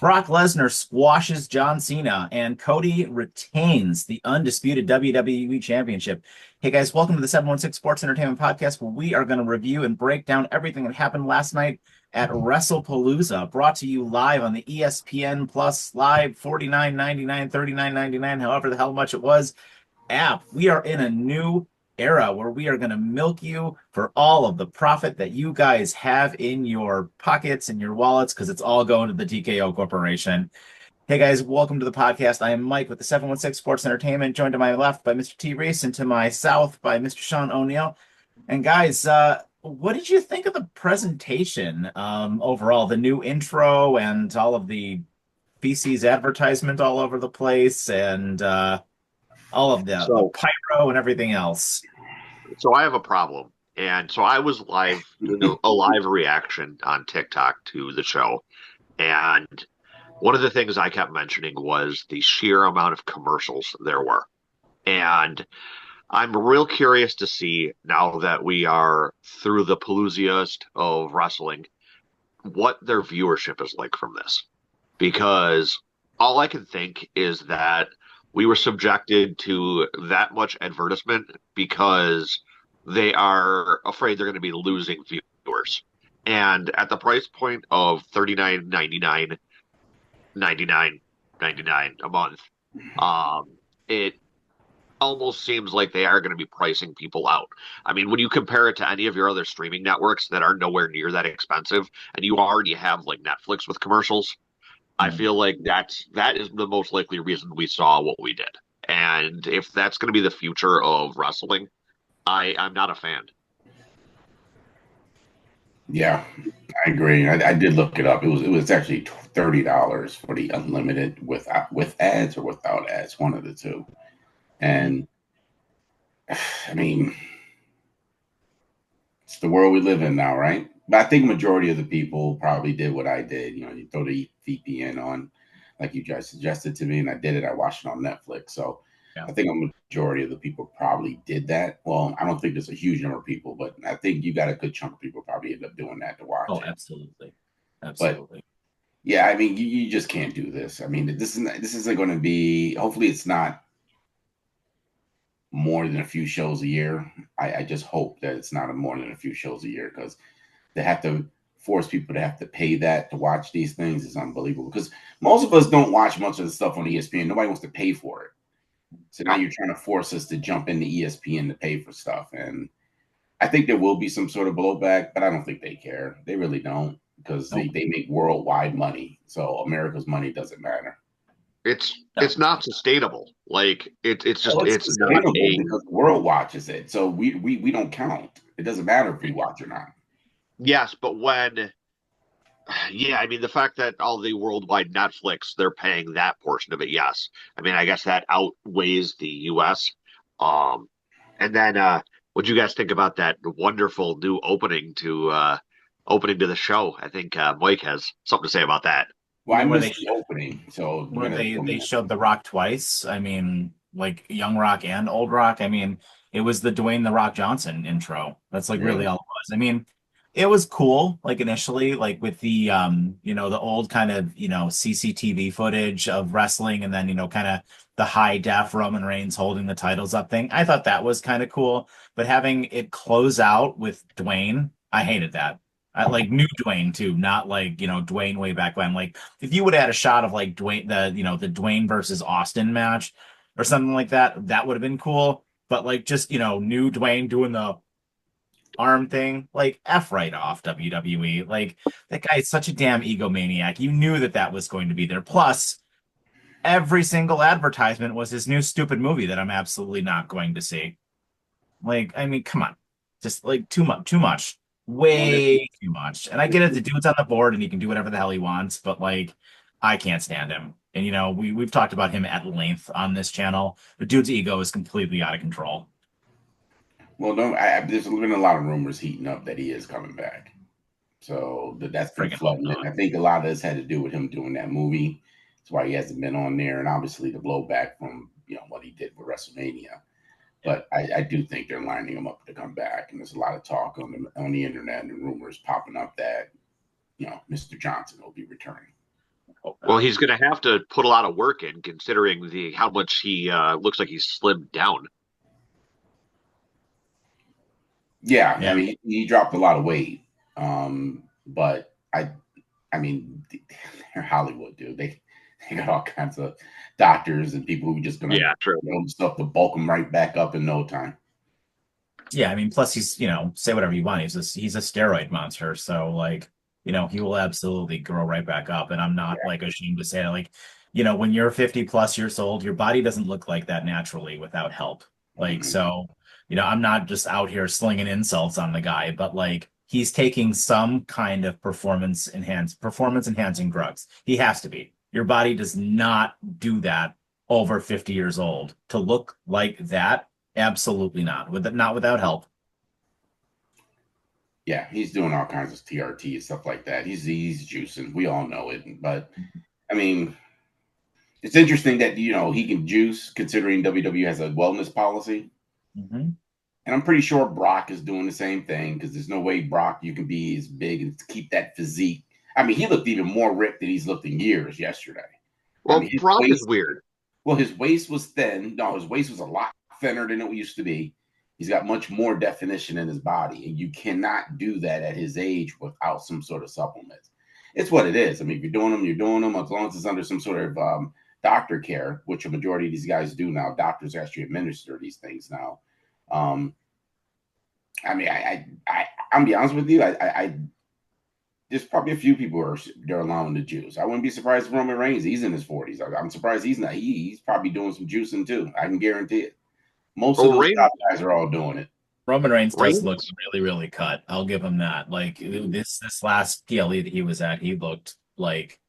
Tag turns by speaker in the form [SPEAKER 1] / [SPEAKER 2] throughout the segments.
[SPEAKER 1] Brock Lesnar squashes John Cena, and Cody retains the undisputed WWE Championship. Hey guys, welcome to the 716 Sports Entertainment Podcast, where we are going to review and break down everything that happened last night at WrestlePalooza, brought to you live on the ESPN Plus Live 49.99, 39.99, however the hell much it was app. We are in a new era where we are going to milk you for all of the profit that you guys have in your pockets and your wallets, because it's all going to the TKO Corporation. Hey guys, welcome to the podcast. I am Mike with the 716 Sports Entertainment, joined to my left by Mr. T. Reese and to my south by Mr. Sean O'Neill. And guys, what did you think of the presentation overall? The new intro and all of the feces advertisement all over the place, and all of the
[SPEAKER 2] So,
[SPEAKER 1] pyro and everything else.
[SPEAKER 2] so I have a problem. And so I was live doing a live reaction on TikTok to the show. And one of the things I kept mentioning was the sheer amount of commercials there were. And I'm real curious to see, now that we are through the palooziest of wrestling, what their viewership is like from this. Because all I can think is that we were subjected to that much advertisement because they are afraid they're going to be losing viewers. And at the price point of $39.99, $99.99 a month, it almost seems like they are going to be pricing people out. I mean, when you compare it to any of your other streaming networks that are nowhere near that expensive, and you already have like Netflix with commercials, I feel like that is the most likely reason we saw what we did. And if that's going to be the future of wrestling, I'm not a fan.
[SPEAKER 3] Yeah, I agree. I did look it up. It was actually $30 for the unlimited with ads or without ads, one of the two. And I mean, it's the world we live in now, right? But I think majority of the people probably did what I did. You know, you throw the VPN on, like you guys suggested to me, and I did it. I watched it on Netflix. So
[SPEAKER 1] Yeah.
[SPEAKER 3] I think a majority of the people probably did that. Well, I don't think there's a huge number of people, but I think you got a good chunk of people probably end up doing that to watch
[SPEAKER 1] Oh,
[SPEAKER 3] it.
[SPEAKER 1] absolutely.
[SPEAKER 3] But
[SPEAKER 1] Absolutely.
[SPEAKER 3] yeah, I mean, you just can't do this. I mean, this isn't going to be. Hopefully, it's not more than a few shows a year. I just hope that it's not more than a few shows a year, because they have to force people to have to pay that to watch these things is unbelievable. Because most of us don't watch much of the stuff on ESPN. Nobody wants to pay for it. So now
[SPEAKER 2] No.
[SPEAKER 3] you're trying to force us to jump into ESPN to pay for stuff. And I think there will be some sort of blowback, but I don't think they care. They really don't, because they
[SPEAKER 1] Nope.
[SPEAKER 3] make worldwide money. So America's money doesn't matter.
[SPEAKER 2] It's not sustainable. Like it's just
[SPEAKER 3] Well, it's
[SPEAKER 2] it's not
[SPEAKER 3] sustainable
[SPEAKER 2] a
[SPEAKER 3] because the world watches it. So we don't count. It doesn't matter if we watch or not.
[SPEAKER 2] yes, but when yeah, I mean the fact that all the worldwide Netflix they're paying that portion of it, yes. I mean I guess that outweighs the US. Um and then what do you guys think about that wonderful new opening to the show? I think Mike has something to say about that.
[SPEAKER 1] You
[SPEAKER 3] Well, I
[SPEAKER 1] mean
[SPEAKER 3] missed the opening, so you're
[SPEAKER 1] where
[SPEAKER 3] gonna
[SPEAKER 1] they
[SPEAKER 3] fill
[SPEAKER 1] they
[SPEAKER 3] me in.
[SPEAKER 1] showed The Rock twice? I mean, like Young Rock and Old Rock. I mean, it was the Dwayne The Rock Johnson intro. That's like really
[SPEAKER 3] Really?
[SPEAKER 1] all it was. I mean, it was cool, like initially, like with the the old kind of, CCTV footage of wrestling, and then, kind of the high def Roman Reigns holding the titles up thing. I thought that was kind of cool, but having it close out with Dwayne, I hated that. I like new Dwayne too, not like, Dwayne way back when. Like if you would have had a shot of like Dwayne, the Dwayne versus Austin match or something like that, that would have been cool. But like just, new Dwayne doing the arm thing, like F right off WWE. Like that guy is such a damn egomaniac. You knew that that was going to be there. Plus, every single advertisement was his new stupid movie that I'm absolutely not going to see. Like, I mean, come on. Just like too much.
[SPEAKER 3] Well, this,
[SPEAKER 1] Way too much. And I
[SPEAKER 3] this,
[SPEAKER 1] get it, the
[SPEAKER 3] this
[SPEAKER 1] dude's on the board and he can do whatever the hell he wants, but like I can't stand him. And we've talked about him at length on this channel. The dude's ego is completely out of control.
[SPEAKER 3] well, no, there's been a lot of rumors heating up that he is coming back. So that's been
[SPEAKER 1] Friggin' hope
[SPEAKER 3] flooding.
[SPEAKER 1] not.
[SPEAKER 3] And I think a lot of this had to do with him doing that movie. That's why he hasn't been on there, and obviously the blowback from what he did with WrestleMania. But I do think they're lining him up to come back, and there's a lot of talk on the internet and rumors popping up that Mr. Johnson will be returning.
[SPEAKER 2] Well, he's going to have to put a lot of work in, considering the how much he looks like he's slimmed down.
[SPEAKER 3] Yeah,
[SPEAKER 1] Yeah.
[SPEAKER 3] I mean, he dropped a lot of weight. But I mean, they're Hollywood, dude. They got all kinds of doctors and people who just gonna
[SPEAKER 2] Yeah, true.
[SPEAKER 3] stuff to bulk them right back up in no time.
[SPEAKER 1] Yeah, I mean, plus he's, say whatever you want. He's a steroid monster. So like, he will absolutely grow right back up. And I'm not like ashamed to say it. Like, when you're 50 plus years old, your body doesn't look like that naturally without help. Like,
[SPEAKER 3] Mhm.
[SPEAKER 1] so, I'm not just out here slinging insults on the guy, but like he's taking some kind of performance enhancing drugs. He has to be. Your body does not do that over 50 years old to look like that. Absolutely not. Not without help.
[SPEAKER 3] Yeah, he's doing all kinds of TRT and stuff like that. He's juicing. We all know it. But I mean, it's interesting that he can juice considering WWE has a wellness policy.
[SPEAKER 1] Mhm.
[SPEAKER 3] And I'm pretty sure Brock is doing the same thing because there's no way Brock you can be as big and keep that physique. I mean, he looked even more ripped than he's looked in years yesterday. I
[SPEAKER 2] Well,
[SPEAKER 3] mean, his
[SPEAKER 2] Brock is
[SPEAKER 3] waist,
[SPEAKER 2] weird.
[SPEAKER 3] well, his waist was thin. No, his waist was a lot thinner than it used to be. He's got much more definition in his body, and you cannot do that at his age without some sort of supplements. It's what it is. I mean, if you're doing them, you're doing them as long as it's under some sort of doctor care, which a majority of these guys do now. Doctors actually administer these things now. Um, I mean, I'm be honest with you. There's probably a few people who they're allowing the juice. I wouldn't be surprised if Roman Reigns. He's in his 40s. I'm surprised he's not. He's probably doing some juicing too. I can guarantee it. Most of
[SPEAKER 2] Well,
[SPEAKER 3] those
[SPEAKER 2] Reigns,
[SPEAKER 3] top guys are all doing it.
[SPEAKER 1] Roman Reigns does look
[SPEAKER 2] Reigns,
[SPEAKER 1] really, really cut. I'll give him that. Like this last PLE that he was at, he looked like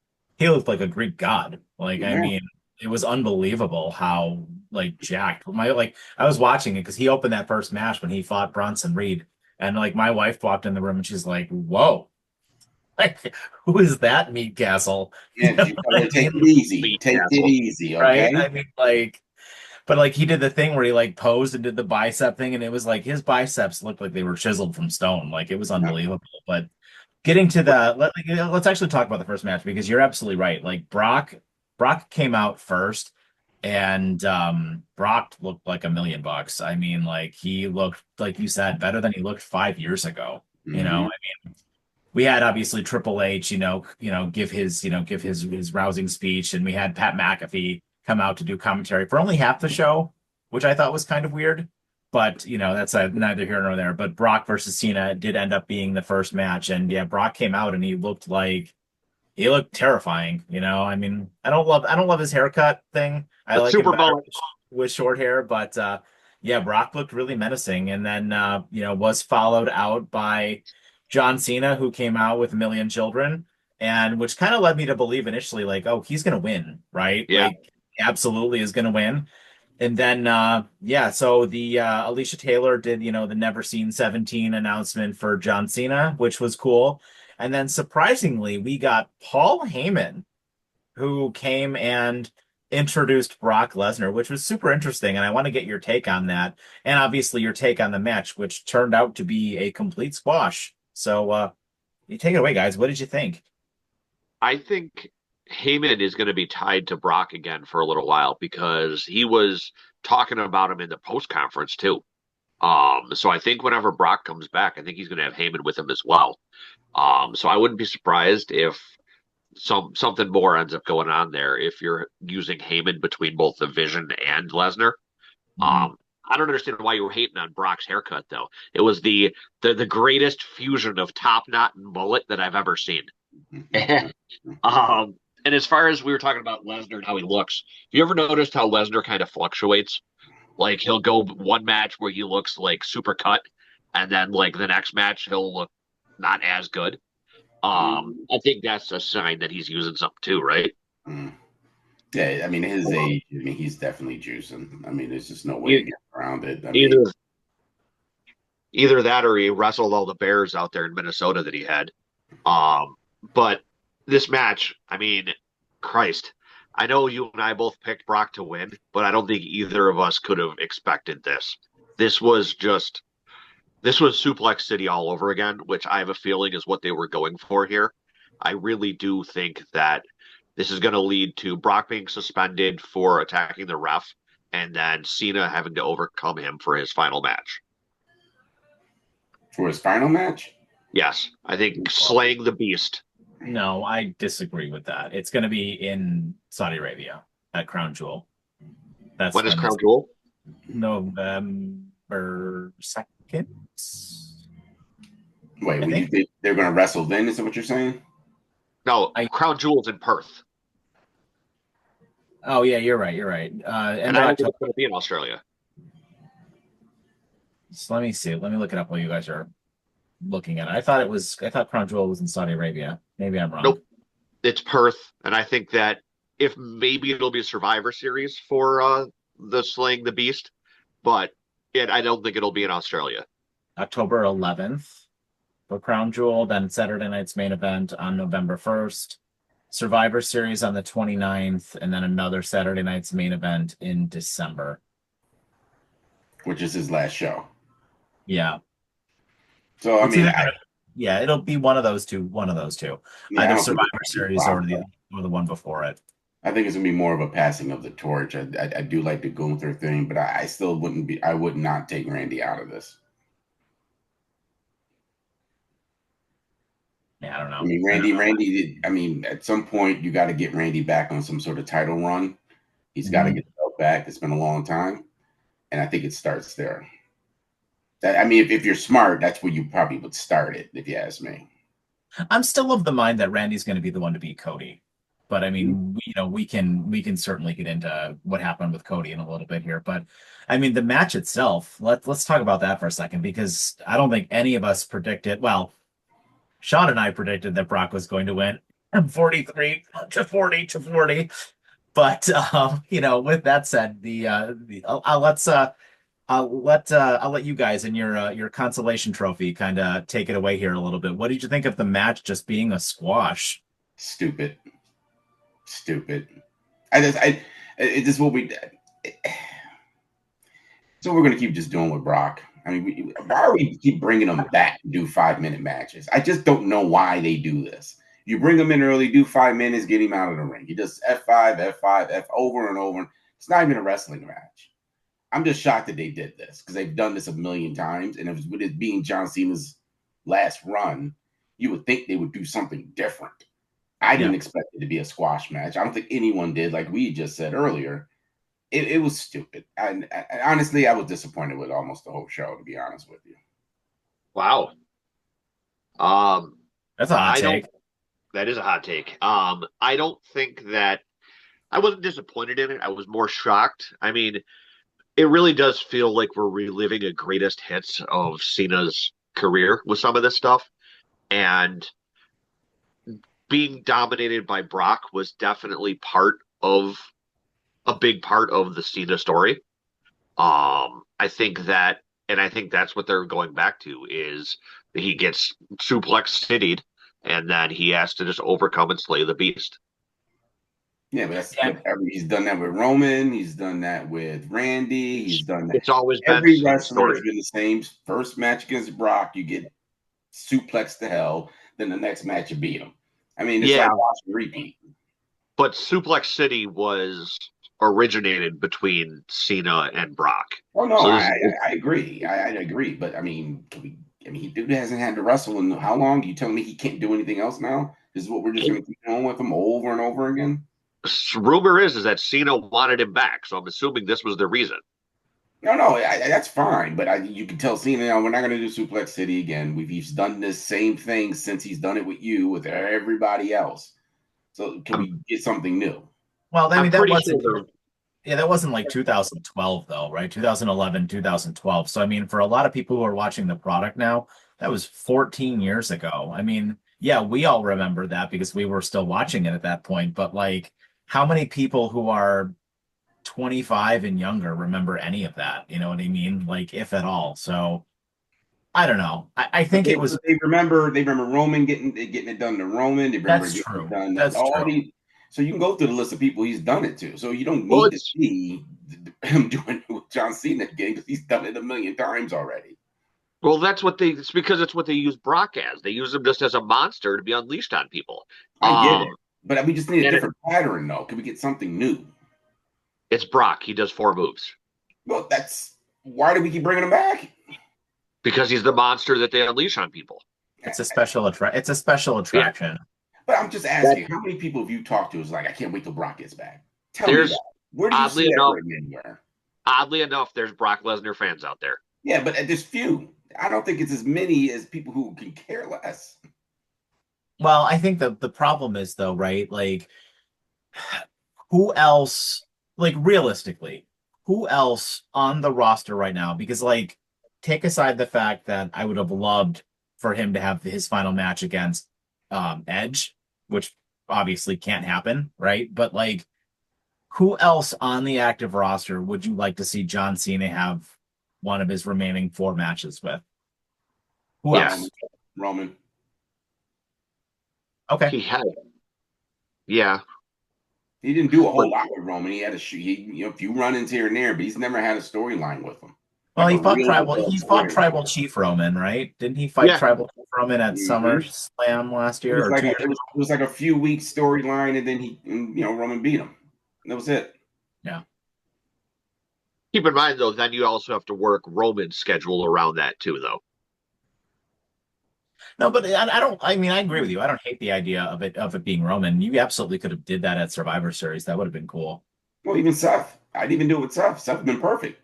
[SPEAKER 1] a Greek god. Like, I
[SPEAKER 3] Yeah,
[SPEAKER 1] mean, it was unbelievable how like jacked. I was watching it because he opened that first match when he fought Bronson Reed. And like my wife walked in the room and she's like, whoa, like who is that meat castle? You
[SPEAKER 3] yeah.
[SPEAKER 1] know
[SPEAKER 3] You
[SPEAKER 1] what I
[SPEAKER 3] take
[SPEAKER 1] mean?
[SPEAKER 3] it easy.
[SPEAKER 2] Beat
[SPEAKER 3] Take it
[SPEAKER 2] Castle.
[SPEAKER 3] easy.
[SPEAKER 1] Right?
[SPEAKER 3] Okay.
[SPEAKER 1] I mean, like, but like he did the thing where he like posed and did the bicep thing, and it was like his biceps looked like they were chiseled from stone. Like it was
[SPEAKER 3] Yeah.
[SPEAKER 1] unbelievable. But getting to let's actually talk about the first match because you're absolutely right. Like Brock came out first, and Brock looked like $1 million. I mean, like he looked like you said better than he looked 5 years ago.
[SPEAKER 3] Mm-hmm.
[SPEAKER 1] We had obviously Triple H, give his rousing speech, and we had Pat McAfee come out to do commentary for only half the show, which I thought was kind of weird. But that's neither here nor there. But Brock versus Cena did end up being the first match, and yeah, Brock came out and he looked terrifying. I mean, I don't love his haircut thing. I
[SPEAKER 2] The
[SPEAKER 1] like him
[SPEAKER 2] Super
[SPEAKER 1] better
[SPEAKER 2] Bowl.
[SPEAKER 1] with short hair, but yeah, Brock looked really menacing, and then was followed out by John Cena, who came out with 1,000,000 children, and which kind of led me to believe initially, like, oh, he's gonna win, right?
[SPEAKER 2] Yeah.
[SPEAKER 1] Like, absolutely is gonna win. And then yeah, so the Alicia Taylor did, the Never Seen 17 announcement for John Cena, which was cool. And then surprisingly, we got Paul Heyman, who came and introduced Brock Lesnar, which was super interesting. And I want to get your take on that. And obviously your take on the match, which turned out to be a complete squash. So you take it away, guys. What did you think?
[SPEAKER 2] I think Heyman is going to be tied to Brock again for a little while because he was talking about him in the post conference too. So I think whenever Brock comes back, I think he's going to have Heyman with him as well. So I wouldn't be surprised if something more ends up going on there if you're using Heyman between both the Vision and Lesnar.
[SPEAKER 1] Mhm.
[SPEAKER 2] I don't understand why you were hating on Brock's haircut though. It was the greatest fusion of top knot and mullet that I've ever seen. And as far as we were talking about Lesnar and how he looks, have you ever noticed how Lesnar kind of fluctuates? Like he'll go one match where he looks like super cut, and then like the next match he'll look not as good. I think that's a sign that he's using something too, right?
[SPEAKER 3] Mm. Yeah, I mean, his age, I mean, he's definitely juicing. I mean, there's just no way to
[SPEAKER 2] E-
[SPEAKER 3] get around it. I mean,
[SPEAKER 2] Either either that or he wrestled all the bears out there in Minnesota that he had. But this match, I mean, Christ, I know you and I both picked Brock to win, but I don't think either of us could have expected this. This was just this was Suplex City all over again, which I have a feeling is what they were going for here. I really do think that This is going to lead to Brock being suspended for attacking the ref, and then Cena having to overcome him for his final match.
[SPEAKER 3] For his final match?
[SPEAKER 2] Yes, I think slaying the beast.
[SPEAKER 1] No, I disagree with that. It's going to be in Saudi Arabia at Crown Jewel. That's
[SPEAKER 2] When is
[SPEAKER 1] when
[SPEAKER 2] Crown
[SPEAKER 1] it's
[SPEAKER 2] Jewel?
[SPEAKER 1] November 2nd.
[SPEAKER 3] Wait,
[SPEAKER 1] I
[SPEAKER 3] you
[SPEAKER 1] think.
[SPEAKER 3] think they're going to wrestle then? Is that what you're saying?
[SPEAKER 2] No,
[SPEAKER 1] I
[SPEAKER 2] Crown Jewel's in Perth.
[SPEAKER 1] Oh yeah, you're right. You're right. End
[SPEAKER 2] And
[SPEAKER 1] of
[SPEAKER 2] I don't think
[SPEAKER 1] October.
[SPEAKER 2] it's going to be in Australia.
[SPEAKER 1] So let me see. Let me look it up while you guys are looking at it. I thought Crown Jewel was in Saudi Arabia. Maybe I'm wrong.
[SPEAKER 2] Nope, it's Perth. And I think that if maybe it'll be a Survivor Series for the Slaying the Beast, but I don't think it'll be in Australia.
[SPEAKER 1] October 11th for Crown Jewel, then Saturday night's main event on November 1st. Survivor Series on the 29th, and then another Saturday night's main event in December.
[SPEAKER 3] Which is his last show.
[SPEAKER 1] Yeah.
[SPEAKER 3] So, I
[SPEAKER 1] It's
[SPEAKER 3] mean,
[SPEAKER 1] either gonna, yeah, it'll be one of those two. One of those two.
[SPEAKER 3] yeah, I
[SPEAKER 1] Either
[SPEAKER 3] don't think
[SPEAKER 1] Survivor
[SPEAKER 3] it's
[SPEAKER 1] Series or the one before it.
[SPEAKER 3] I think it's gonna be more of a passing of the torch. I do like the Gunther thing, but I still wouldn't be. I would not take Randy out of this.
[SPEAKER 1] Yeah, I don't
[SPEAKER 3] I
[SPEAKER 1] know.
[SPEAKER 3] mean,
[SPEAKER 1] I don't know.
[SPEAKER 3] Randy did. I mean, at some point, you got to get Randy back on some sort of title run. He's got to
[SPEAKER 1] Mhm.
[SPEAKER 3] get the belt back. It's been a long time, and I think it starts there. I mean, if you're smart, that's where you probably would start it, if you ask me.
[SPEAKER 1] I'm still of the mind that Randy's going to be the one to beat Cody. But I
[SPEAKER 3] Mhm.
[SPEAKER 1] mean, we can certainly get into what happened with Cody in a little bit here. But I mean, the match itself, let's talk about that for a second because I don't think any of us predicted. Well, Sean and I predicted that Brock was going to win 43 to 40 to 40. But with that said, I'll let you guys in your consolation trophy kind of take it away here a little bit. What did you think of the match just being a squash?
[SPEAKER 3] Stupid, stupid. It is what we. So we're gonna keep just doing with Brock. I mean, why are we keep bringing him back to do 5 minute matches? I just don't know why they do this. You bring him in early, do 5 minutes, get him out of the ring. He does F5, F5, F over and over. It's not even a wrestling match. I'm just shocked that they did this because they've done this a million times. And with it being John Cena's last run, you would think they would do something different. I
[SPEAKER 1] Yeah.
[SPEAKER 3] didn't expect it to be a squash match. I don't think anyone did, like we just said earlier. It was stupid. And honestly, I was disappointed with almost the whole show, to be honest with you.
[SPEAKER 2] Wow. Um,
[SPEAKER 1] That's a hot
[SPEAKER 2] I don't.
[SPEAKER 1] take.
[SPEAKER 2] That is a hot take. I don't think that I wasn't disappointed in it. I was more shocked. I mean, it really does feel like we're reliving a greatest hits of Cena's career with some of this stuff. And being dominated by Brock was definitely a big part of the Cena story. I think that, and I think that's what they're going back to is he gets suplex citied, and then he has to just overcome and slay the beast.
[SPEAKER 3] Yeah, but that's
[SPEAKER 1] Yeah.
[SPEAKER 3] what he's done that with Roman. He's done that with Randy. He's done that.
[SPEAKER 2] It's always been
[SPEAKER 3] Every
[SPEAKER 2] Cena's
[SPEAKER 3] wrestler has
[SPEAKER 2] story.
[SPEAKER 3] been the same. First match against Brock, you get suplexed to hell. Then the next match, you beat him. I mean, it's
[SPEAKER 2] Yeah,
[SPEAKER 3] like watch and repeat.
[SPEAKER 2] but Suplex City was originated between Cena and Brock.
[SPEAKER 3] Oh no,
[SPEAKER 2] So
[SPEAKER 3] I agree. I agree. But I mean, I mean, he dude hasn't had to wrestle in how long? You telling me he can't do anything else now? This is what we're just going to keep going with him over and over again?
[SPEAKER 2] rumor is that Cena wanted him back. So I'm assuming this was the reason.
[SPEAKER 3] No, that's fine. But you can tell Cena, we're not going to do Suplex City again. He's done this same thing since he's done it with you, with everybody else. So can
[SPEAKER 2] I'm
[SPEAKER 3] we get something new?
[SPEAKER 1] Well, I
[SPEAKER 2] I'm
[SPEAKER 1] mean that
[SPEAKER 2] pretty sure
[SPEAKER 1] wasn't yeah, that wasn't like 2012 though, right? 2011, 2012. So I mean, for a lot of people who are watching the product now, that was 14 years ago. I mean, yeah, we all remember that because we were still watching it at that point, but like how many people who are 25 and younger remember any of that? You know what I mean? Like if at all. So I don't know. I
[SPEAKER 3] But
[SPEAKER 1] think it was
[SPEAKER 3] they remember Roman getting it done to Roman. They remember
[SPEAKER 1] that's
[SPEAKER 3] getting it
[SPEAKER 1] true.
[SPEAKER 3] done
[SPEAKER 1] That's
[SPEAKER 3] all
[SPEAKER 1] true.
[SPEAKER 3] these. So you can go through the list of people he's done it to. So you don't
[SPEAKER 2] well,
[SPEAKER 3] need to
[SPEAKER 2] it's
[SPEAKER 3] see him doing it with John Cena again because he's done it a million times already.
[SPEAKER 2] well, it's because it's what they use Brock as. They use him just as a monster to be unleashed on people.
[SPEAKER 3] I get
[SPEAKER 2] Um,
[SPEAKER 3] it. But we just need a
[SPEAKER 2] And
[SPEAKER 3] different pattern, though. Can we get something new?
[SPEAKER 2] it's Brock. He does 4 moves
[SPEAKER 3] Well, that's why do we keep bringing him back?
[SPEAKER 2] because he's the monster that they unleash on people.
[SPEAKER 1] It's a special It's a special
[SPEAKER 2] Yeah.
[SPEAKER 1] attraction.
[SPEAKER 3] But I'm just
[SPEAKER 2] That,
[SPEAKER 3] asking, how many people have you talked to is like, I can't wait till Brock gets back? Tell me
[SPEAKER 2] there's
[SPEAKER 3] that. Where do you
[SPEAKER 2] oddly
[SPEAKER 3] see that
[SPEAKER 2] enough,
[SPEAKER 3] written anywhere?
[SPEAKER 2] there's Brock Lesnar fans out there.
[SPEAKER 3] Yeah, but there's few. I don't think it's as many as people who can care less.
[SPEAKER 1] Well, I think the problem is though, right? Like who else, like realistically, who else on the roster right now? Because like take aside the fact that I would have loved for him to have his final match against Edge, which obviously can't happen, right? But like who else on the active roster would you like to see John Cena have one of his remaining 4 matches with? Who
[SPEAKER 2] Yes,
[SPEAKER 1] else?
[SPEAKER 3] Roman.
[SPEAKER 1] Okay.
[SPEAKER 2] he had. Yeah,
[SPEAKER 3] He didn't do a
[SPEAKER 2] but
[SPEAKER 3] whole lot with Roman. He had a a few run-ins here and there, but he's never had a storyline with him.
[SPEAKER 1] Well,
[SPEAKER 3] Like a
[SPEAKER 1] he fought
[SPEAKER 3] real
[SPEAKER 1] tribal. He fought
[SPEAKER 3] story.
[SPEAKER 1] Tribal Chief Roman, right? Didn't he fight
[SPEAKER 2] yeah,
[SPEAKER 1] Tribal Chief Roman at
[SPEAKER 3] Mm-hmm.
[SPEAKER 1] SummerSlam last
[SPEAKER 3] It
[SPEAKER 1] year
[SPEAKER 3] was
[SPEAKER 1] or
[SPEAKER 3] like
[SPEAKER 1] 2 years ago?
[SPEAKER 3] it was like a few weeks storyline, and then Roman beat him. That was it.
[SPEAKER 1] Yeah.
[SPEAKER 2] keep in mind though, then you also have to work Roman's schedule around that too, though.
[SPEAKER 1] No, but I don't. I mean, I agree with you. I don't hate the idea of it being Roman. You absolutely could have did that at Survivor Series. That would have been cool.
[SPEAKER 3] Well, even Seth. I'd even do it with Seth. Seth's been perfect.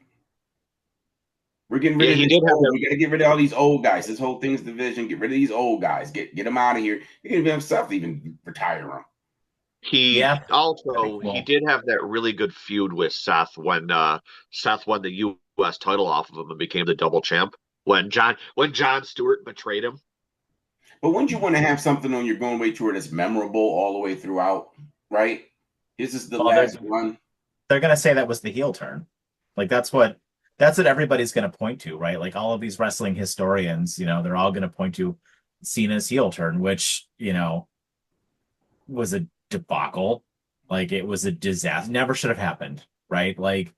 [SPEAKER 3] We're getting rid
[SPEAKER 2] Yeah,
[SPEAKER 3] of
[SPEAKER 2] he
[SPEAKER 3] this
[SPEAKER 2] did have
[SPEAKER 3] old.
[SPEAKER 2] that.
[SPEAKER 3] We got to get rid of all these old guys. This whole thing's division. Get rid of these old guys. Get them out of here. You can even have Seth even retire them.
[SPEAKER 2] He
[SPEAKER 1] Yeah, that'd be
[SPEAKER 2] also he
[SPEAKER 1] cool.
[SPEAKER 2] did have that really good feud with Seth when Seth won the U.S. title off of him and became the double champ. When John Stewart betrayed him.
[SPEAKER 3] But wouldn't you want to have something on your going away tour that's memorable all the way throughout, right? This is the
[SPEAKER 1] Well,
[SPEAKER 3] last run.
[SPEAKER 1] they're gonna say that was the heel turn. Like that's what everybody's gonna point to, right? Like all of these wrestling historians, they're all gonna point to Cena's heel turn, which was a debacle. Like it was a disaster. Never should have happened, right? Like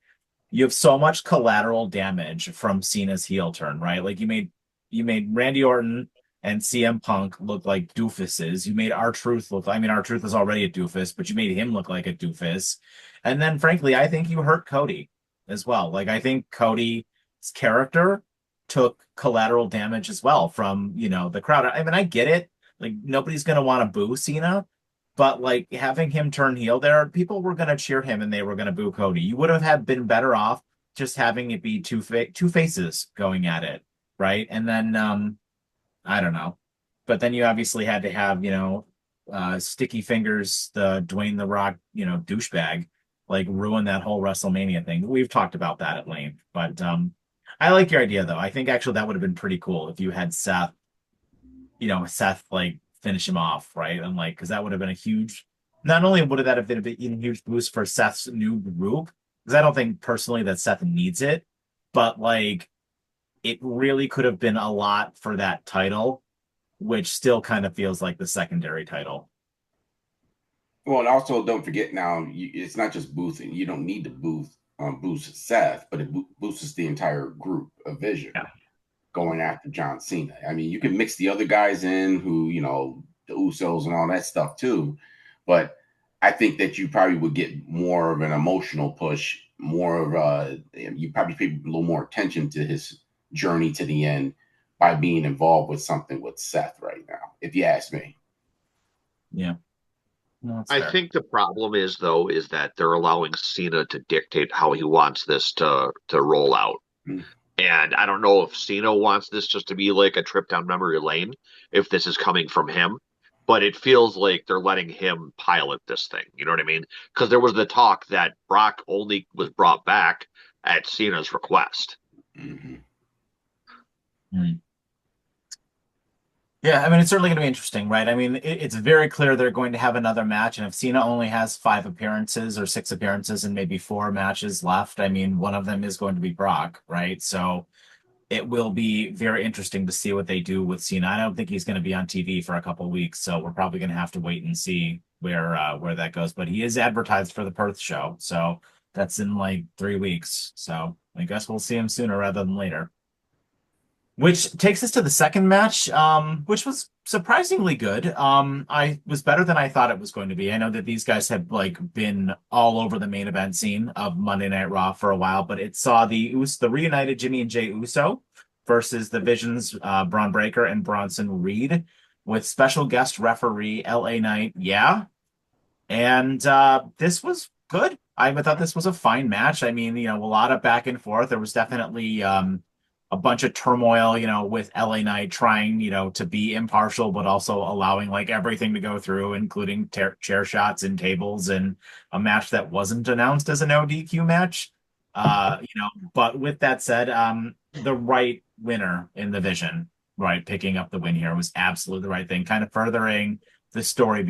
[SPEAKER 1] you have so much collateral damage from Cena's heel turn, right? Like you made Randy Orton and CM Punk look like doofuses. You made R-Truth look, I mean, R-Truth is already a doofus, but you made him look like a doofus. And then frankly, I think you hurt Cody as well. Like I think Cody's character took collateral damage as well from, the crowd. I mean, I get it. Like nobody's gonna want to boo Cena, but like having him turn heel there, people were gonna cheer him and they were gonna boo Cody. You would have been better off just having it be two faces going at it, right? And then I don't know. But then you obviously had to have, Sticky Fingers, the Dwayne the Rock, douchebag, like ruin that whole WrestleMania thing. We've talked about that at length. But I like your idea though. I think actually that would have been pretty cool if you had Seth like finish him off, right? And like, because that would have been a huge, not only would that have been a huge boost for Seth's new group, because I don't think personally that Seth needs it, but like it really could have been a lot for that title, which still kind of feels like the secondary title.
[SPEAKER 3] Well, and also don't forget now, it's not just boosting. You don't need to boost Seth, but it boosts the entire group of Vision
[SPEAKER 1] Yeah.
[SPEAKER 3] going after John Cena. I mean, you can mix the other guys in who, the Usos and all that stuff too. But I think that you probably would get more of an emotional push, more of you probably pay a little more attention to his journey to the end by being involved with something with Seth right now, if you ask me.
[SPEAKER 1] Yeah. No, that's
[SPEAKER 2] I
[SPEAKER 1] fair.
[SPEAKER 2] think the problem is though is that they're allowing Cena to dictate how he wants this to roll out.
[SPEAKER 3] Mm.
[SPEAKER 2] And I don't know if Cena wants this just to be like a trip down memory lane, if this is coming from him, but it feels like they're letting him pilot this thing. You know what I mean? Because there was the talk that Brock only was brought back at Cena's request.
[SPEAKER 3] Mm-hmm.
[SPEAKER 1] Mm. Yeah, I mean, it's certainly going to be interesting, right? I mean, it's very clear they're going to have another match, and if Cena only has 5 appearances or 6 appearances and maybe 4 matches left, I mean, one of them is going to be Brock, right? So it will be very interesting to see what they do with Cena. I don't think he's going to be on TV for a couple of weeks, so we're probably going to have to wait and see where that goes. But he is advertised for the Perth show, so that's in like 3 weeks. So I guess we'll see him sooner rather than later. Which takes us to the second match, which was surprisingly good. I was better than I thought it was going to be. I know that these guys have like been all over the main event scene of Monday Night Raw for a while, but it saw the reunited Jimmy and Jay Uso versus the Visions, Braun Breaker and Bronson Reed, with special guest referee LA Knight. Yeah, and this was good. I thought this was a fine match. I mean, a lot of back and forth. There was definitely a bunch of turmoil, with LA Knight trying, to be impartial, but also allowing like everything to go through, including chair shots and tables, and a match that wasn't announced as a no DQ match. But with that said, the right winner in the Vision, right, picking up the win here was absolutely the right thing, kind of furthering the story,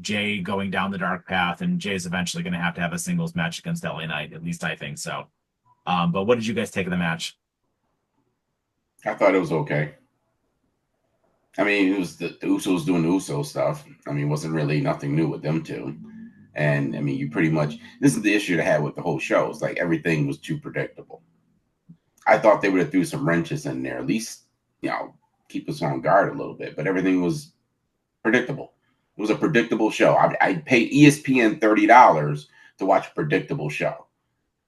[SPEAKER 1] Jay going down the dark path, and Jay's eventually going to have a singles match against LA Knight. At least I think so. But what did you guys take of the match?
[SPEAKER 3] I thought it was okay. I mean, it was the Usos doing the Uso stuff. I mean, it wasn't really nothing new with them two. And I mean, you pretty much, this is the issue I had with the whole show. It's like everything was too predictable. I thought they would have threw some wrenches in there, at least, keep us on guard a little bit. But everything was predictable. It was a predictable show. I paid ESPN $30 to watch a predictable show.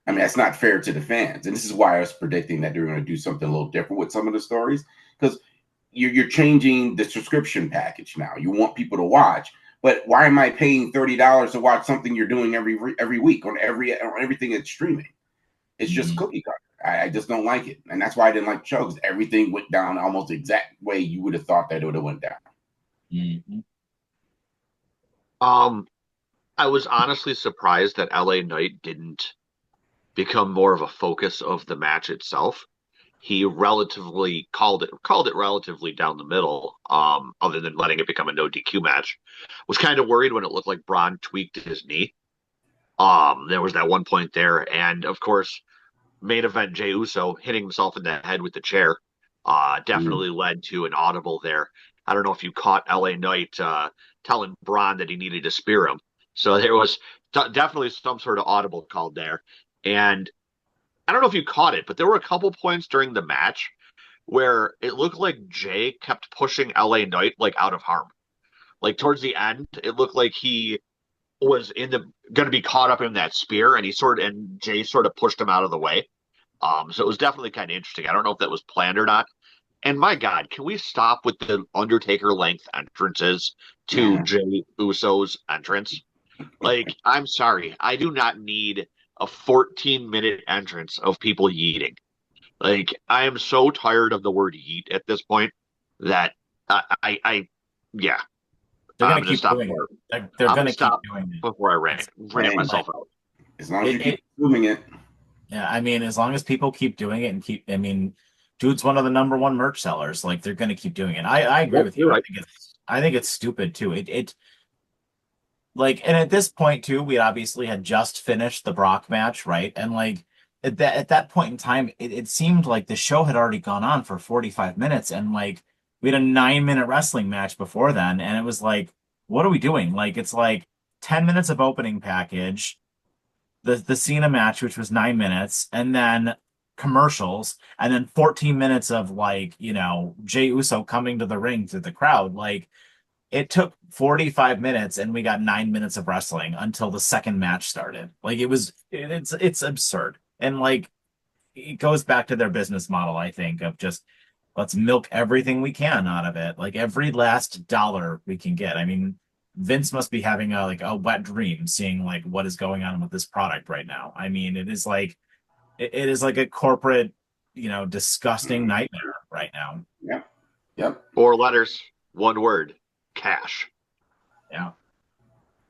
[SPEAKER 3] I mean, that's not fair to the fans. And this is why I was predicting that they're going to do something a little different with some of the stories, because you're changing the subscription package now. You want people to watch, but why am I paying $30 to watch something you're doing every week on everything that's streaming? It's just cookie cutter. I just don't like it, and that's why I didn't like the show, because everything went down almost the exact way you would have thought that it would have went down.
[SPEAKER 1] Mm-hmm.
[SPEAKER 2] I was honestly surprised that LA Knight didn't become more of a focus of the match itself. He relatively called it relatively down the middle, other than letting it become a no DQ match. Was kind of worried when it looked like Braun tweaked his knee. There was that one point there, and of course, main event Jey Uso hitting himself in the head with the chair definitely led to an audible there. I don't know if you caught LA Knight telling Braun that he needed to spear him. So there was definitely some sort of audible called there. And I don't know if you caught it, but there were a couple points during the match where it looked like Jay kept pushing LA Knight like out of harm. Like towards the end, it looked like he was going to be caught up in that spear, and Jay sort of pushed him out of the way. So it was definitely kind of interesting. I don't know if that was planned or not. And my God, can we stop with the Undertaker length entrances to Jey Uso's entrance? Like, I'm sorry, I do not need a 14-minute entrance of people yeeting. Like, I am so tired of the word yeet at this point that yeah,
[SPEAKER 1] They're
[SPEAKER 2] I'm
[SPEAKER 1] gonna
[SPEAKER 2] gonna
[SPEAKER 1] keep
[SPEAKER 2] stop
[SPEAKER 1] doing
[SPEAKER 2] there.
[SPEAKER 1] it. They're
[SPEAKER 2] I'm gonna
[SPEAKER 1] gonna keep
[SPEAKER 2] stop
[SPEAKER 1] doing it.
[SPEAKER 2] before I ran myself out.
[SPEAKER 3] As long as you keep doing it.
[SPEAKER 1] Yeah, I mean, as long as people keep doing it and I mean, dude's one of the number one merch sellers. Like they're gonna keep doing it. I agree with you.
[SPEAKER 2] You're right.
[SPEAKER 1] I think it's stupid too. It like, and at this point too, we obviously had just finished the Brock match, right? And like at that point in time, it seemed like the show had already gone on for 45 minutes, and like we had a 9-minute wrestling match before then, and it was like, what are we doing? Like it's like 10 minutes of opening package, the Cena match, which was 9 minutes, and then commercials, and then 14 minutes of like, Jey Uso coming to the ring to the crowd. Like it took 45 minutes and we got 9 minutes of wrestling until the second match started. Like it's absurd. And like it goes back to their business model, I think, of just let's milk everything we can out of it. Like every last dollar we can get. I mean, Vince must be having a wet dream seeing like what is going on with this product right now. I mean, it is like a corporate, disgusting nightmare right now.
[SPEAKER 3] Yep. Yep.
[SPEAKER 2] 4 letters, 1 word, cash.
[SPEAKER 1] Yeah.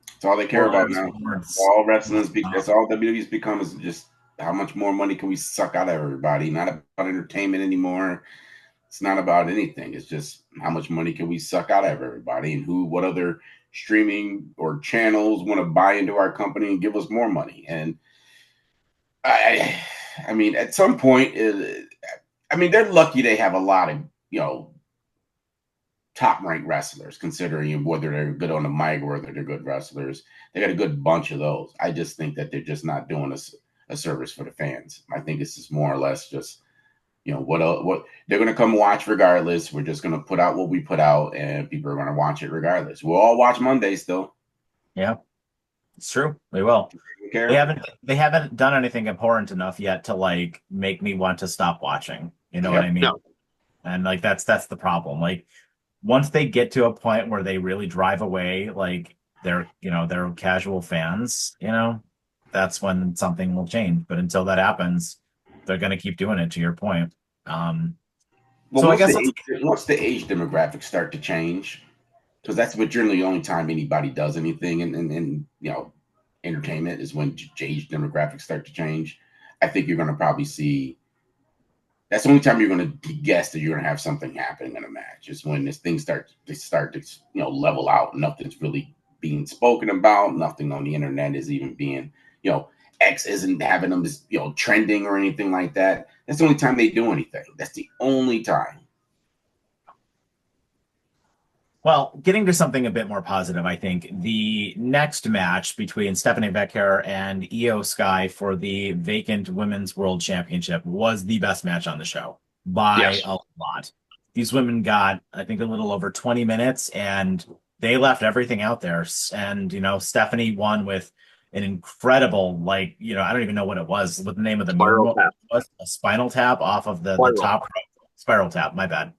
[SPEAKER 3] That's all they care about now. All wrestling that's all WWE's become, is just how much more money can we suck out of everybody. Not about entertainment anymore. It's not about anything. It's just how much money can we suck out of everybody, and what other streaming or channels want to buy into our company and give us more money. And I mean, at some point, I mean, they're lucky they have a lot of, top ranked wrestlers, considering whether they're good on the mic or whether they're good wrestlers. They got a good bunch of those. I just think that they're just not doing a service for the fans. I think it's just more or less just What they're going to come watch regardless. We're just going to put out what we put out, and people are going to watch it regardless. We'll all watch Monday still.
[SPEAKER 1] Yeah, it's true. We will. They haven't done anything abhorrent enough yet to like make me want to stop watching. You know what I mean?
[SPEAKER 2] No.
[SPEAKER 1] And like that's the problem. Like once they get to a point where they really drive away like their casual fans, that's when something will change. But until that happens, they're going to keep doing it, to your point.
[SPEAKER 3] Well,
[SPEAKER 1] So I guess
[SPEAKER 3] once the age demographics start to change, because that's what generally the only time anybody does anything in entertainment is when age demographics start to change. I think you're going to probably see. That's the only time you're going to guess that you're going to have something happening in a match. Is when this thing start to level out. Nothing's really being spoken about. Nothing on the internet is even being X isn't having them trending or anything like that. That's the only time they do anything. That's the only time.
[SPEAKER 1] Well, getting to something a bit more positive, I think the next match between Stephanie Becker and Io Sky for the vacant Women's World Championship was the best match on the show by
[SPEAKER 2] Yes.
[SPEAKER 1] a lot. These women got, I think, a little over 20 minutes, and they left everything out there. And, Stephanie won with an incredible, I don't even know what it was, what the name of the
[SPEAKER 2] Spiral tap.
[SPEAKER 1] was, a spinal tap off of the
[SPEAKER 2] Spiral.
[SPEAKER 1] top rope. Spiral tap, my bad,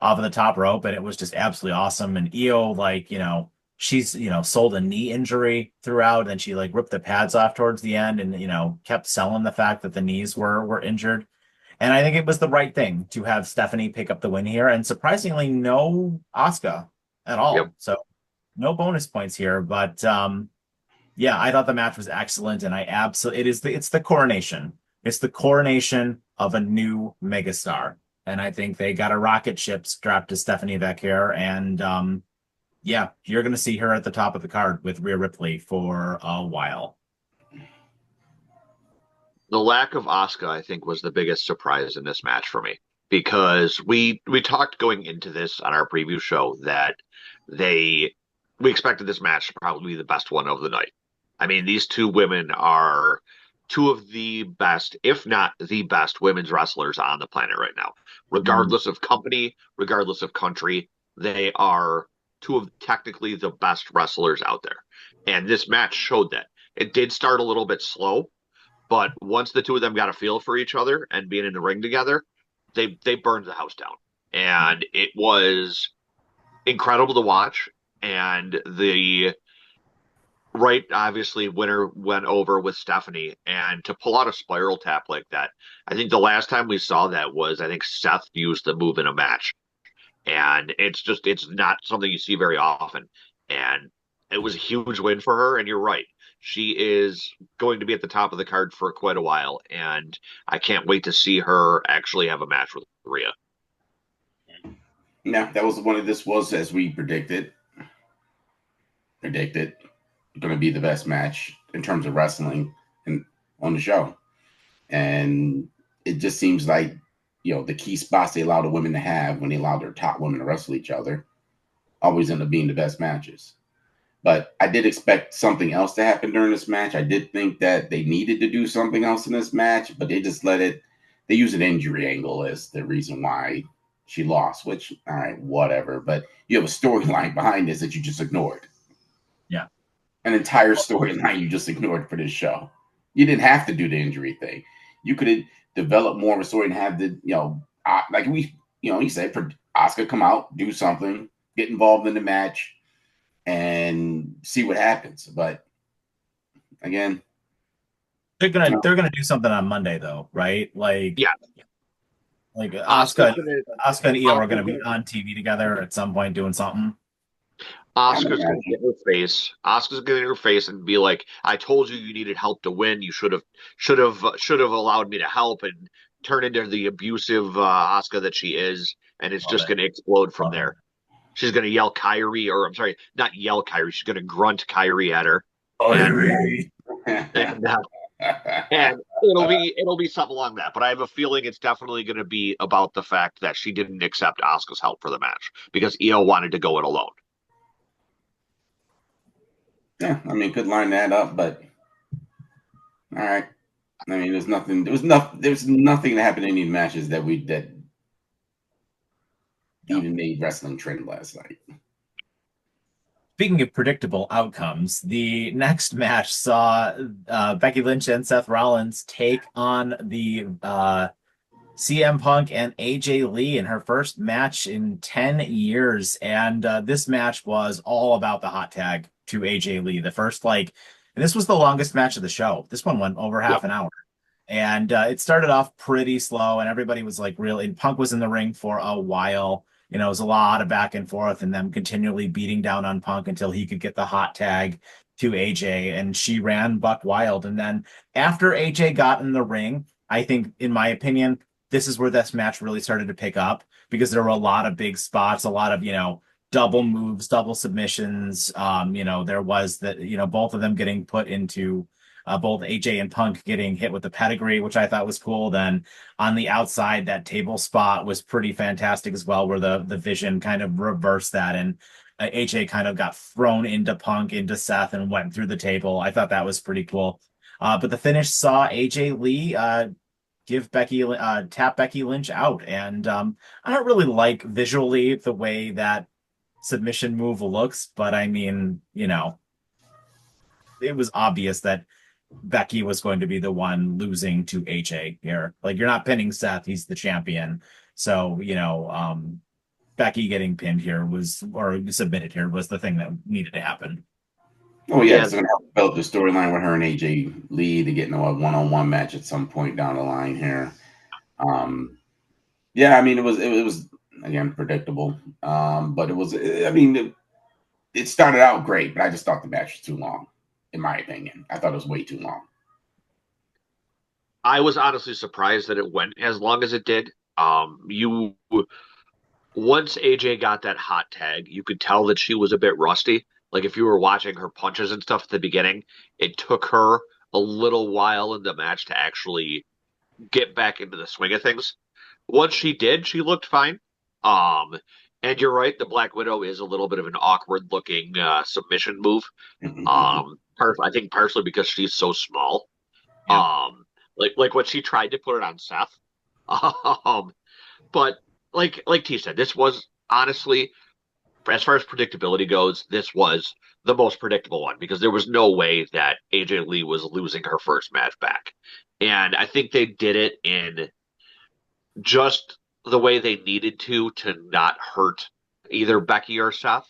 [SPEAKER 1] off of the top rope, and it was just absolutely awesome. And Io, she's sold a knee injury throughout, and she ripped the pads off towards the end, and kept selling the fact that the knees were injured. And I think it was the right thing to have Stephanie pick up the win here, and surprisingly, no Asuka at all.
[SPEAKER 2] Yep.
[SPEAKER 1] So no bonus points here, but yeah, I thought the match was excellent, and I absolutely it's the coronation. It's the coronation of a new megastar. And I think they got a rocket ship strapped to Stephanie Becker. And yeah, you're going to see her at the top of the card with Rhea Ripley for a while.
[SPEAKER 2] The lack of Asuka, I think, was the biggest surprise in this match for me, because we talked going into this on our preview show that we expected this match to probably be the best one of the night. I mean, these two women are two of the best, if not the best, women's wrestlers on the planet right now. Regardless of company, regardless of country, they are two of technically the best wrestlers out there. And this match showed that. It did start a little bit slow, but once the two of them got a feel for each other and being in the ring together, they burned the house down. And it was incredible to watch. And obviously, winner went over with Stephanie, and to pull out a spiral tap like that, I think the last time we saw that was, I think Seth used the move in a match, and it's not something you see very often, and it was a huge win for her. And you're right, she is going to be at the top of the card for quite a while, and I can't wait to see her actually have a match with Rhea.
[SPEAKER 3] Yeah, this was as we predicted going to be the best match in terms of wrestling on the show. And it just seems like, the key spots they allow the women to have when they allow their top women to wrestle each other always end up being the best matches. But I did expect something else to happen during this match. I did think that they needed to do something else in this match, but they just they use an injury angle as the reason why she lost, which, all right, whatever. But you have a storyline behind this that you just ignored.
[SPEAKER 1] Yeah.
[SPEAKER 3] An entire storyline you just ignored for this show. You didn't have to do the injury thing. You could have developed more of a story and have he said, for Asuka come out, do something, get involved in the match, and see what happens. But again,
[SPEAKER 1] they're gonna do something on Monday though, right?
[SPEAKER 2] Yeah.
[SPEAKER 1] Like Asuka and Io are gonna be on TV together at some point doing something.
[SPEAKER 2] Asuka's going to get in her face. Asuka's going to get in her face and be like, "I told you needed help to win. You should have allowed me to help," and turn into the abusive Asuka that she is, and it's just going to explode from there. She's going to yell Kyrie, or I'm sorry, not yell Kyrie. She's going to grunt Kyrie at her, and it'll be something along that. But I have a feeling it's definitely going to be about the fact that she didn't accept Asuka's help for the match because Io wanted to go it alone.
[SPEAKER 3] Yeah, I mean, could line that up, but all right. I mean, there's nothing. There's nothing that happened in any matches that even made wrestling trend last night.
[SPEAKER 1] Speaking of predictable outcomes, the next match saw Becky Lynch and Seth Rollins take on the CM Punk and AJ Lee in her first match in 10 years. And this match was all about the hot tag to AJ Lee. And this was the longest match of the show. This one went over
[SPEAKER 2] Yep.
[SPEAKER 1] half an hour. And it started off pretty slow, and everybody was like, really, Punk was in the ring for a while. It was a lot of back and forth and them continually beating down on Punk until he could get the hot tag to AJ, and she ran buck wild. And then after AJ got in the ring, I think, in my opinion, this is where this match really started to pick up because there were a lot of big spots, a lot of, double moves, double submissions. There was that, both of them getting put into both AJ and Punk getting hit with the pedigree, which I thought was cool. Then on the outside, that table spot was pretty fantastic as well, where the Vision kind of reversed that, and AJ kind of got thrown into Punk, into Seth, and went through the table. I thought that was pretty cool. But the finish saw AJ Lee tap Becky Lynch out, and I don't really like visually the way that submission move looks, but I mean, it was obvious that Becky was going to be the one losing to AJ here. Like, you're not pinning Seth, he's the champion. So, Becky getting pinned here or submitted here was the thing that needed to happen.
[SPEAKER 3] Oh yeah,
[SPEAKER 2] Yeah.
[SPEAKER 3] it's gonna help develop the storyline with her and AJ Lee to get into a one-on-one match at some point down the line here. Yeah, I mean, it was again predictable, but it started out great, but I just thought the match was too long, in my opinion. I thought it was way too long.
[SPEAKER 2] I was honestly surprised that it went as long as it did. You Once AJ got that hot tag, you could tell that she was a bit rusty. Like if you were watching her punches and stuff at the beginning, it took her a little while in the match to actually get back into the swing of things. Once she did, she looked fine. Um, and you're right, the Black Widow is a little bit of an awkward looking submission move. I think partially because she's so small.
[SPEAKER 1] Yeah.
[SPEAKER 2] Like when she tried to put it on Seth. Um, but like T said, this was honestly, as far as predictability goes, this was the most predictable one because there was no way that AJ Lee was losing her first match back. And I think they did it in just the way they needed to not hurt either Becky or Seth.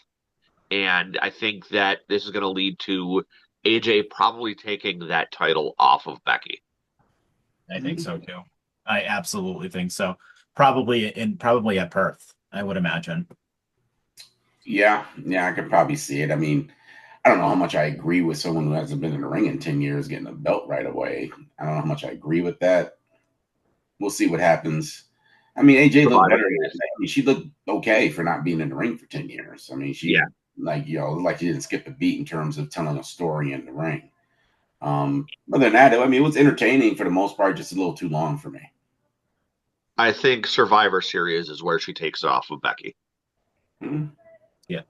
[SPEAKER 2] And I think that this is going to lead to AJ probably taking that title off of Becky.
[SPEAKER 1] I think so too. I absolutely think so. Probably at Perth, I would imagine.
[SPEAKER 3] Yeah, I could probably see it. I mean, I don't know how much I agree with someone who hasn't been in the ring in 10 years getting a belt right away. I don't know how much I agree with that. We'll see what happens. I mean, AJ looked better. I mean, she looked okay for not being in the ring for 10 years. I mean, she like she didn't skip a beat in terms of telling a story in the ring. Other than that, I mean, it was entertaining for the most part, just a little too long for me.
[SPEAKER 2] I think Survivor Series is where she takes off of Becky.
[SPEAKER 3] Mm-hmm.
[SPEAKER 1] Yeah.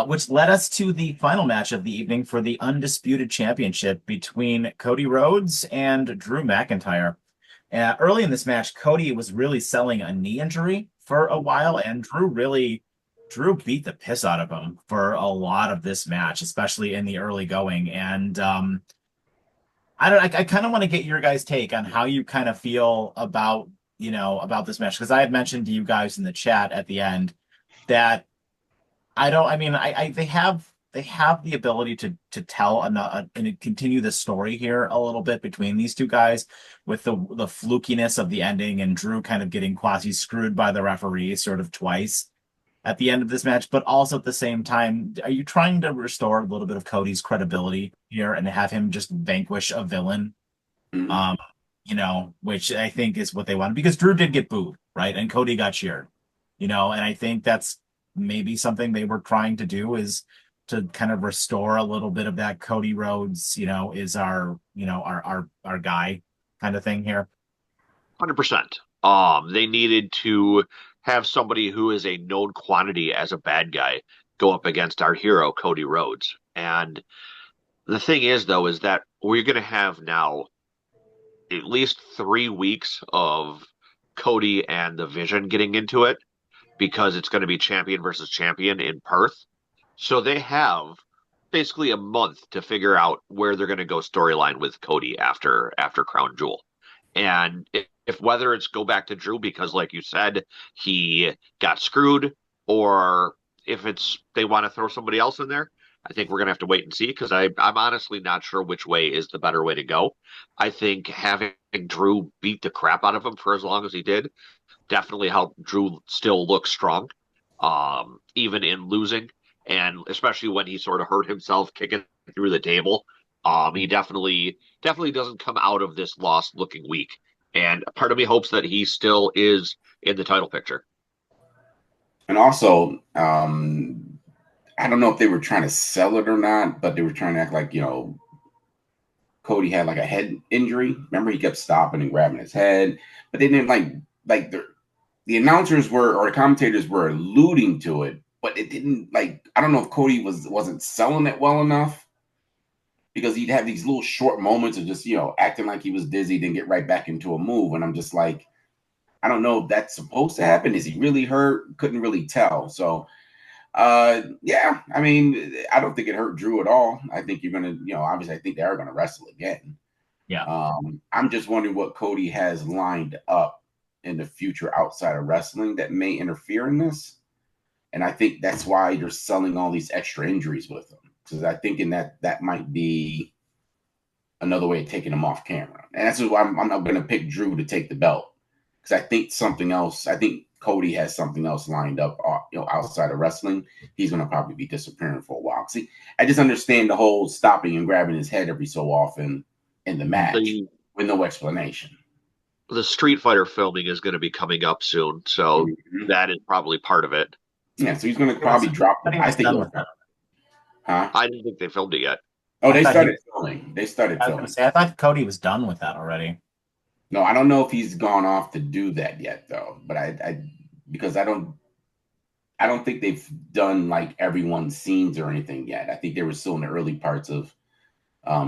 [SPEAKER 1] Which led us to the final match of the evening for the Undisputed Championship between Cody Rhodes and Drew McIntyre. Early in this match, Cody was really selling a knee injury for a while, and Drew beat the piss out of him for a lot of this match, especially in the early going. And I kind of want to get your guys' take on how you kind of feel about this match, because I had mentioned to you guys in the chat at the end that they have the ability to tell and continue the story here a little bit between these two guys with the flukiness of the ending and Drew kind of getting quasi screwed by the referee sort of twice at the end of this match. But also at the same time, are you trying to restore a little bit of Cody's credibility here and have him just vanquish a villain? Which I think is what they wanted, because Drew did get booed, right? And Cody got cheered, and I think that's maybe something they were trying to do, is to kind of restore a little bit of that Cody Rhodes, is our guy kind of thing here.
[SPEAKER 2] 100%. They needed to have somebody who is a known quantity as a bad guy go up against our hero, Cody Rhodes. And the thing is, though, is that we're going to have now at least 3 weeks of Cody and the Vision getting into it because it's going to be champion versus champion in Perth. So they have basically a month to figure out where they're going to go storyline with Cody after Crown Jewel. And if whether it's go back to Drew because, like you said, he got screwed, or if it's they want to throw somebody else in there, I think we're gonna have to wait and see because I'm honestly not sure which way is the better way to go. I think having Drew beat the crap out of him for as long as he did definitely helped Drew still look strong, even in losing, and especially when he sort of hurt himself kicking through the table. He definitely doesn't come out of this loss looking weak, and part of me hopes that he still is in the title picture.
[SPEAKER 3] And also, I don't know if they were trying to sell it or not, but they were trying to act like, Cody had like a head injury. Remember, he kept stopping and grabbing his head, but they didn't like the announcers were or the commentators were alluding to it, but it didn't like. I don't know if Cody wasn't selling it well enough because he'd have these little short moments of just acting like he was dizzy, then get right back into a move, and I'm just like, I don't know if that's supposed to happen. Is he really hurt? Couldn't really tell. So yeah, I mean, I don't think it hurt Drew at all. I think you're gonna, obviously, I think they are gonna wrestle again.
[SPEAKER 1] Yeah.
[SPEAKER 3] I'm just wondering what Cody has lined up in the future outside of wrestling that may interfere in this, and I think that's why they're selling all these extra injuries with him because I think in that might be another way of taking him off camera, and that's why I'm not gonna pick Drew to take the belt because I think something else. I think Cody has something else lined up, outside of wrestling. He's going to probably be disappearing for a while. See, I just understand the whole stopping and grabbing his head every so often in the match with no explanation.
[SPEAKER 2] The Street Fighter filming is going to be coming up soon, so that is probably part of it.
[SPEAKER 3] Yeah, so he's going to probably drop.
[SPEAKER 1] I think
[SPEAKER 3] huh?
[SPEAKER 2] I didn't think they filmed it yet.
[SPEAKER 3] Oh, they started filming. They started filming.
[SPEAKER 1] I thought Cody was done with that already.
[SPEAKER 3] No, I don't know if he's gone off to do that yet, though. But because I don't think they've done like everyone's scenes or anything yet. I think they were still in the early parts of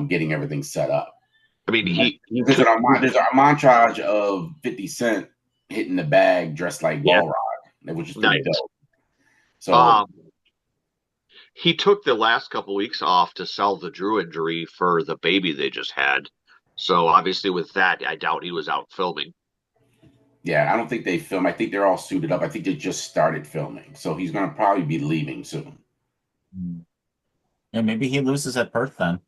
[SPEAKER 3] getting everything set up.
[SPEAKER 2] I mean,
[SPEAKER 3] there's a montage of 50 Cent hitting the bag dressed like Balrog, which is pretty dope. So
[SPEAKER 2] he took the last couple weeks off to sell the Drew injury for the baby they just had. So obviously with that, I doubt he was out filming.
[SPEAKER 3] Yeah, I don't think they film. I think they're all suited up. I think they just started filming. So he's going to probably be leaving soon.
[SPEAKER 1] And maybe he loses at Perth then.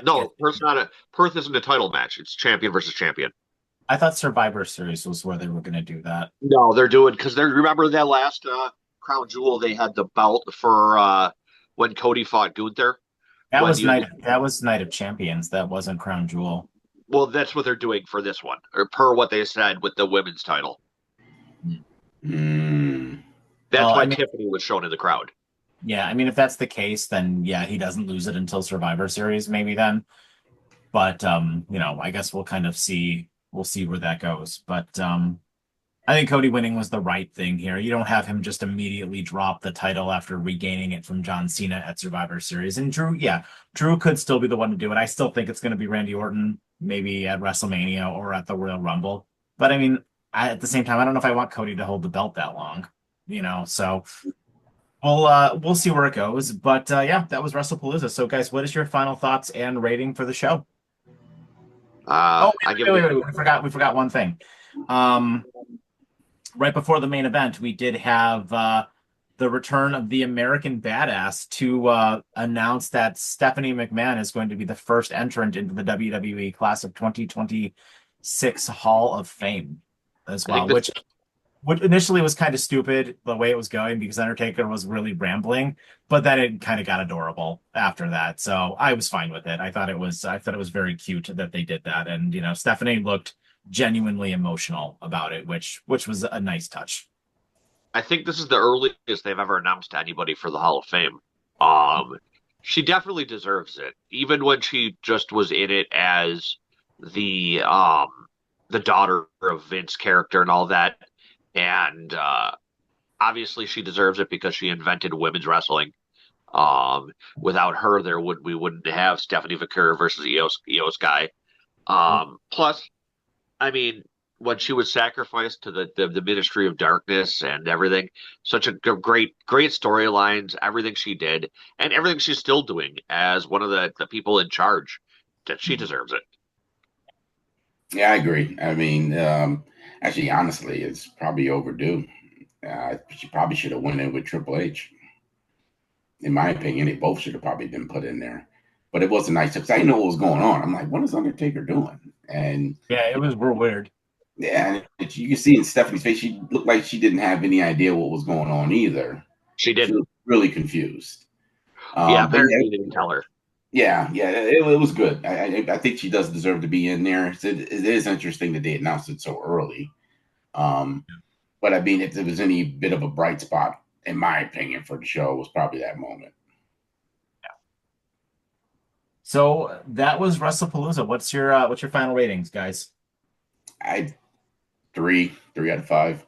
[SPEAKER 2] No, Perth isn't a title match. It's champion versus champion.
[SPEAKER 1] I thought Survivor Series was where they were going to do that.
[SPEAKER 2] No, they're doing because they remember that last Crown Jewel. They had the belt for when Cody fought Gunther.
[SPEAKER 1] That was Night of Champions. That wasn't Crown Jewel.
[SPEAKER 2] Well, that's what they're doing for this one, or per what they said with the women's title. That's why Tiffany was shown in the crowd.
[SPEAKER 1] Yeah, I mean, if that's the case, then yeah, he doesn't lose it until Survivor Series, maybe then. But I guess we'll kind of see. We'll see where that goes. But I think Cody winning was the right thing here. You don't have him just immediately drop the title after regaining it from John Cena at Survivor Series. And Drew could still be the one to do it. I still think it's going to be Randy Orton, maybe at WrestleMania or at the Royal Rumble. But I mean, at the same time, I don't know if I want Cody to hold the belt that long, so we'll see where it goes. But that was WrestlePalooza. So guys, what is your final thoughts and rating for the show? We forgot one thing. Right before the main event, we did have the return of the American Badass to announce that Stephanie McMahon is going to be the first entrant into the WWE Class of 2026 Hall of Fame as well, which initially was kind of stupid the way it was going because Undertaker was really rambling, but then it kind of got adorable after that. So I was fine with it. I thought it was very cute that they did that, and Stephanie looked genuinely emotional about it, which was a nice touch.
[SPEAKER 2] I think this is the earliest they've ever announced anybody for the Hall of Fame. She definitely deserves it, even when she just was in it as the daughter of Vince character and all that. And obviously she deserves it because she invented women's wrestling. Without her, we wouldn't have Stephanie Vaquer versus Io Sky. Plus, I mean, when she was sacrificed to the Ministry of Darkness and everything, such a great storylines, everything she did, and everything she's still doing as one of the people in charge, that she deserves it.
[SPEAKER 3] Yeah, I agree. I mean, actually, honestly, it's probably overdue. She probably should have went in with Triple H. In my opinion, they both should have probably been put in there. But it wasn't nice because I didn't know what was going on. I'm like, what is Undertaker doing? And
[SPEAKER 1] Yeah, it was real weird.
[SPEAKER 3] yeah, and you can see in Stephanie's face, she looked like she didn't have any idea what was going on either.
[SPEAKER 2] She
[SPEAKER 3] She
[SPEAKER 2] didn't.
[SPEAKER 3] was really confused.
[SPEAKER 2] Yeah,
[SPEAKER 3] But
[SPEAKER 2] apparently they didn't tell her.
[SPEAKER 3] yeah, it was good. I think she does deserve to be in there. It is interesting that they announced it so early. Um, but I mean, if there was any bit of a bright spot, in my opinion, for the show, was probably that moment.
[SPEAKER 1] So that was WrestlePalooza. What's your final ratings, guys?
[SPEAKER 3] I three out of five.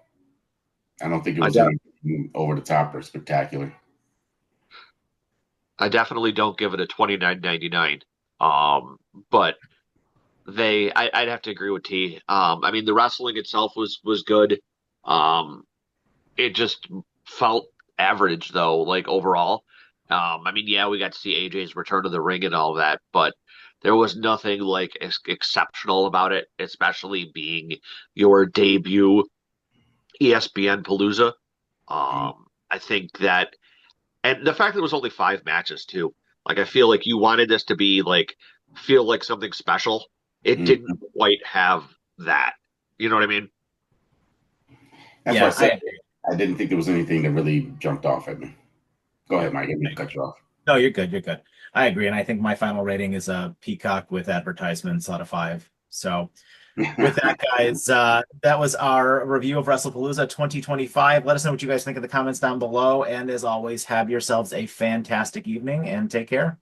[SPEAKER 3] I don't think it
[SPEAKER 2] I
[SPEAKER 3] was
[SPEAKER 2] de
[SPEAKER 3] anything over the top or spectacular.
[SPEAKER 2] I definitely don't give it a 29.99. But I'd have to agree with T. I mean, the wrestling itself was good. Um, it just felt average though, like overall. I mean, yeah, we got to see AJ's return to the ring and all that, but there was nothing like exceptional about it, especially being your debut ESPN Palooza.
[SPEAKER 3] Mm-hmm.
[SPEAKER 2] I think that, and the fact that it was only 5 matches too. Like, I feel like you wanted this to be like feel like something special. It didn't
[SPEAKER 3] Mm-hmm.
[SPEAKER 2] quite have that. You know what I mean?
[SPEAKER 3] That's why I
[SPEAKER 1] Yeah,
[SPEAKER 3] said I didn't think there was anything that really jumped off at me. Go ahead, Mike. I didn't mean to cut you off.
[SPEAKER 1] no, you're good. You're good. I agree, and I think my final rating is a peacock with advertisements out of 5. So with that, guys, that was our review of WrestlePalooza 2025. Let us know what you guys think in the comments down below, and as always, have yourselves a fantastic evening and take care.